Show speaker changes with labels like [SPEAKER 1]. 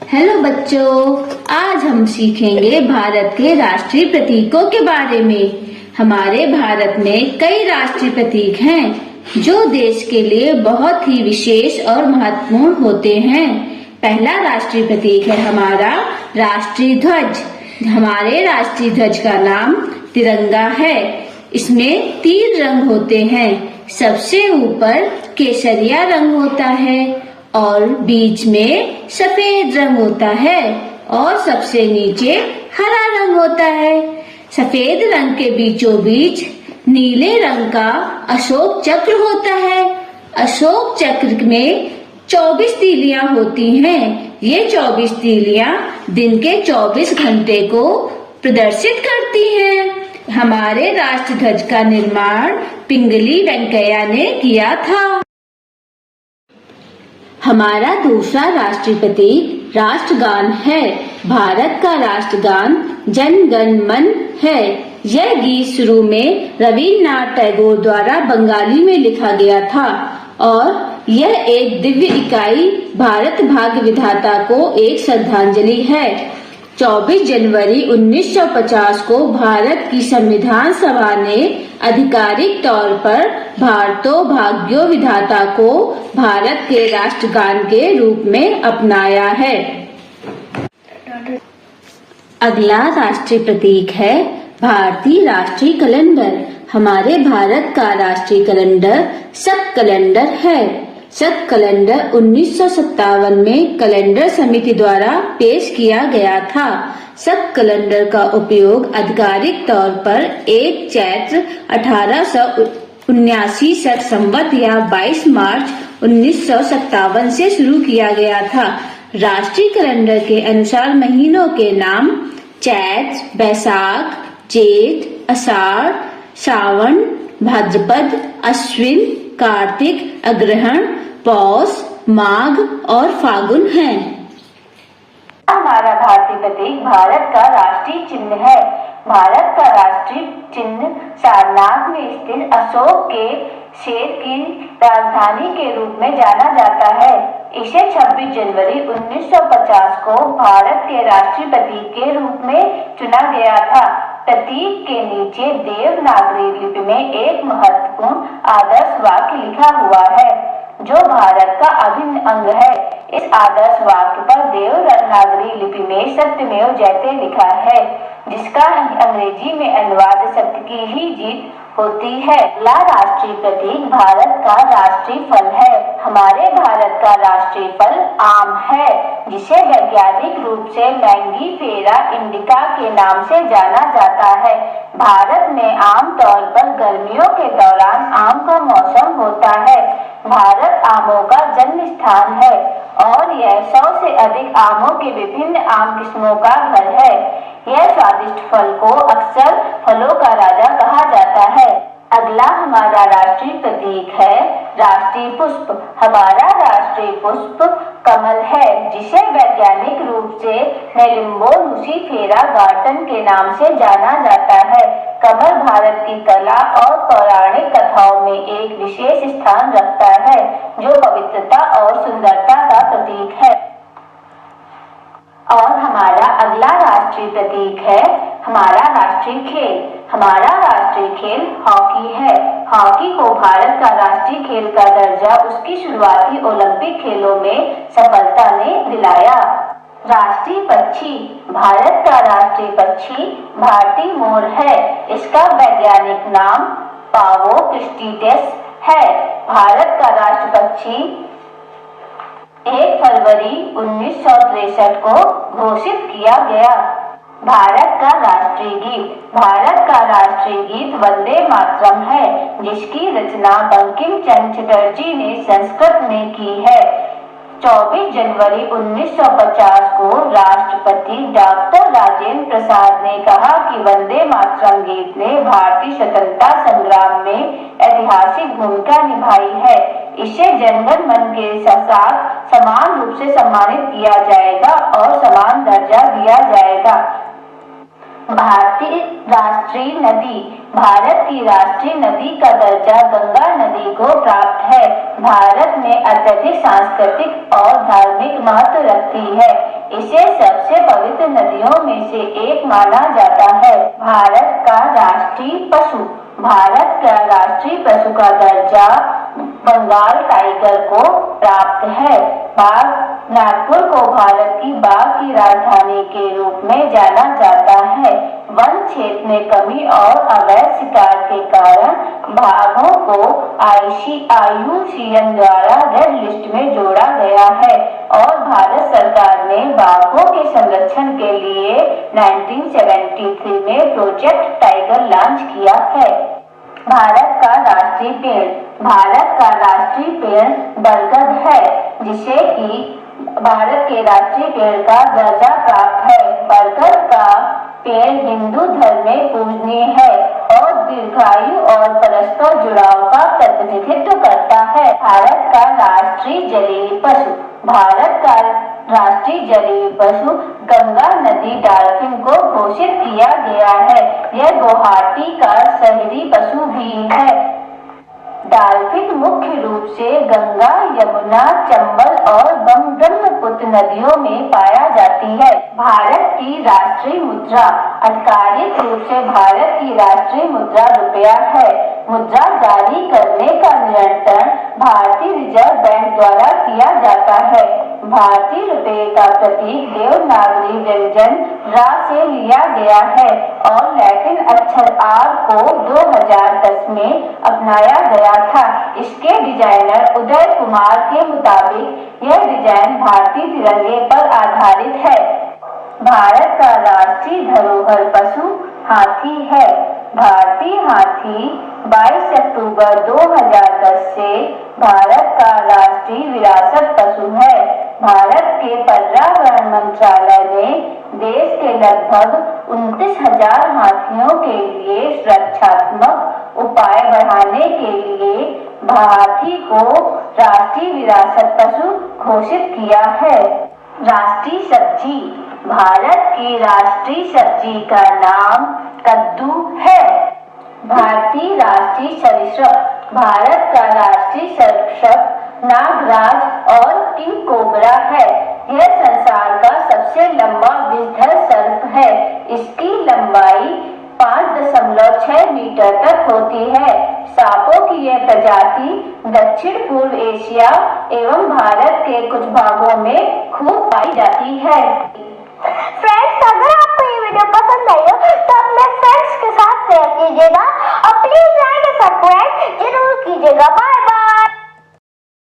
[SPEAKER 1] Hello बच्चों, आज हम सीखेंगे भारत के राष्ट्रीय प्रतीकों के बारे में। हमारे भारत में कई राष्ट्रीय प्रतीक हैं जो देश के लिए बहुत ही विशेष और महत्वपूर्ण होते हैं। पहला राष्ट्रीय प्रतीक है हमारा राष्ट्रीय ध्वज। हमारे राष्ट्रीय ध्वज का नाम तिरंगा है। इसमें 3 रंग होते हैं। सबसे ऊपर केसरिया रंग होता है और बीच में सफेद रंग होता है और सबसे नीचे हरा रंग होता है। सफेद रंग के बीचों बीच नीले रंग का अशोक चक्र होता है। अशोक चक्र में 24 तीलियां होती हैं। ये 24 तीलियां दिन के 24 घंटे को प्रदर्शित करती हैं। हमारे राष्ट्र ध्वज का निर्माण पिंगली वेंकैया ने किया था। हमारा दूसरा राष्ट्रीय प्रतीक राष्ट्रगान है। भारत का राष्ट्रगान जन गण मन है। यह गीत शुरू में रविन्द्रनाथ टैगोर द्वारा बंगाली में लिखा गया था और यह एक दिव्य इकाई भारत भाग्य विधाता को एक श्रद्धांजलि है। 24 जनवरी 1950 को भारत की संविधान सभा ने आधिकारिक तौर पर भारतो भाग्यो विधाता को भारत के राष्ट्रगान के रूप में अपनाया है। अगला राष्ट्रीय प्रतीक है भारतीय राष्ट्रीय कैलेंडर। हमारे भारत का राष्ट्रीय कैलेंडर शक कैलेंडर है। शक कैलेंडर 1957 में कैलेंडर समिति द्वारा पेश किया गया था। शक कैलेंडर का उपयोग आधिकारिक तौर पर 1 चैत्र 1879 शक संवत या 22 मार्च 1957 से शुरू किया गया था। राष्ट्रीय कैलेंडर के अनुसार महीनों के नाम चैत्र, बैसाख, जेठ, आषाढ़, सावन, भाद्रपद, अश्विन, कार्तिक, अग्रहण, पौष, माघ और फागुन हैं। हमारा भारतीय प्रतीक भारत का राष्ट्रीय चिन्ह है। भारत का राष्ट्रीय चिन्ह सारनाथ में स्थित अशोक के शेर की राजधानी के रूप में जाना जाता है। इसे 26 जनवरी 1950 को भारत के राष्ट्रीय प्रतीक के रूप में चुना गया था। प्रतीक के नीचे देवनागरी लिपि में एक महत्वपूर्ण आदर्श वाक्य लिखा हुआ है जो भारत का अभिन्न अंग है। इस आदर्श वाक्य पर देवनागरी लिपि में सत्यमेव जयते लिखा है, जिसका अंग्रेजी में अनुवाद सत्य की ही जीत होती है। अगला राष्ट्रीय प्रतीक भारत का राष्ट्रीय फल है। हमारे भारत का राष्ट्रीय फल आम है, जिसे वैज्ञानिक रूप से मैंगीफेरा इंडिका के नाम से जाना जाता है। भारत में आमतौर पर गर्मियों के दौरान आम का मौसम होता है। भारत आमों का जन्म स्थान है और यह 100 से अधिक आमों के विभिन्न आम किस्मों का घर है। यह स्वादिष्ट फल को अक्सर फलों का राजा कहा जाता है। अगला हमारा राष्ट्रीय प्रतीक है राष्ट्रीय पुष्प। हमारा राष्ट्रीय पुष्प कमल है, जिसे वैज्ञानिक रूप से नेलिम्बो नुसीफेरा गार्टन के नाम से जाना जाता है। कमल भारत की कला और पौराणिक कथाओं में एक विशेष स्थान रखता है, जो पवित्रता और सुंदरता का प्रतीक है। और हमारा अगला राष्ट्रीय प्रतीक है हमारा राष्ट्रीय खेल। हमारा राष्ट्रीय खेल हॉकी है। हॉकी को भारत का राष्ट्रीय खेल का दर्जा उसकी शुरुआती ओलंपिक खेलों में सफलता ने दिलाया। राष्ट्रीय पक्षी। भारत का राष्ट्रीय पक्षी भारतीय मोर है। इसका वैज्ञानिक नाम पावो क्रिस्टीडेस है। भारत का राष्ट्र पक्षी 1 फरवरी 1963 को घोषित किया गया। भारत का राष्ट्रीय गीत। भारत का राष्ट्रीय गीत वंदे मातरम है, जिसकी रचना बंकिम चंद्र चटर्जी ने संस्कृत में की है। 24 जनवरी 1950 को राष्ट्रपति डॉक्टर राजेंद्र प्रसाद ने कहा कि वंदे मातरम गीत ने भारतीय स्वतंत्रता संग्राम में ऐतिहासिक भूमिका निभाई है। इसे जनगण मन के साथ समान रूप से सम्मानित किया जाएगा और समान दर्जा दिया जाएगा। भारतीय राष्ट्रीय नदी। भारत की राष्ट्रीय नदी का दर्जा गंगा नदी को प्राप्त है। भारत में अत्यधिक सांस्कृतिक और धार्मिक महत्व रखती है। इसे सबसे पवित्र नदियों में से एक माना जाता है। भारत का राष्ट्रीय पशु। भारत का राष्ट्रीय पशु का दर्जा बंगाल टाइगर को प्राप्त है। बाघ। नागपुर को भारत की बाघ की राजधानी के रूप में जाना जाता है। वन क्षेत्र में कमी और अवैध शिकार के कारण बाघों को IUCN द्वारा रेड लिस्ट में जोड़ा गया है और भारत सरकार ने बाघों के संरक्षण के लिए 1973 में प्रोजेक्ट टाइगर लॉन्च किया है। भारत का राष्ट्रीय पेड़। भारत का राष्ट्रीय पेड़ बरगद है, जिसे कि भारत के राष्ट्रीय पेड़ का दर्जा प्राप्त है। बरगद का पेड़ हिंदू धर्म में पूजनीय है और दीर्घायु और परस्पर जुड़ाव का प्रतिनिधित्व करता है। भारत का राष्ट्रीय जलीय पशु। भारत का राष्ट्रीय जलीय पशु गंगा नदी डॉल्फिन को घोषित किया गया है। यह गुवाहाटी का शहरी पशु भी है। डॉल्फिन मुख्य रूप से गंगा, यमुना, चंबल और ब्रह्मपुत्र नदियों में पाया जाती है। भारत की राष्ट्रीय मुद्रा। आधिकारिक रूप से भारत की राष्ट्रीय मुद्रा रुपया है। मुद्रा जारी करने का नियंत्रण भारतीय रिजर्व बैंक द्वारा किया जाता है। भारतीय रुपये का प्रतीक देवनागरी व्यंजन रा से लिया गया है और लैटिन अक्षर R को 2010 में अपनाया गया था। इसके डिजाइनर उदय कुमार के मुताबिक यह डिजाइन भारतीय तिरंगे पर आधारित है। भारत का राष्ट्रीय धरोहर पशु हाथी है। भारतीय हाथी 22 अक्टूबर 2010 से भारत का राष्ट्रीय विरासत पशु है। भारत के पर्यावरण मंत्रालय ने देश के लगभग 29,000 हाथियों के लिए सुरक्षात्मक उपाय बढ़ाने के लिए हाथी को राष्ट्रीय विरासत पशु घोषित किया है। राष्ट्रीय सब्जी। भारत की राष्ट्रीय सब्जी का नाम कद्दू है। भारतीय राष्ट्रीय सरीसृप। भारत का राष्ट्रीय सरीसृप नागराज और किंग कोबरा है। यह संसार का सबसे लंबा विषधर सर्प है। इसकी लंबाई 5.6 मीटर तक होती है। सांपों की यह प्रजाति दक्षिण पूर्व एशिया एवं भारत के कुछ भागों में खूब पाई जाती है।
[SPEAKER 2] फ्रेंड्स, अगर आपको ये वीडियो पसंद आई हो तो अपने फ्रेंड्स के साथ शेयर कीजिएगा और प्लीज लाइक और सब्सक्राइब जरूर कीजिएगा। बाय।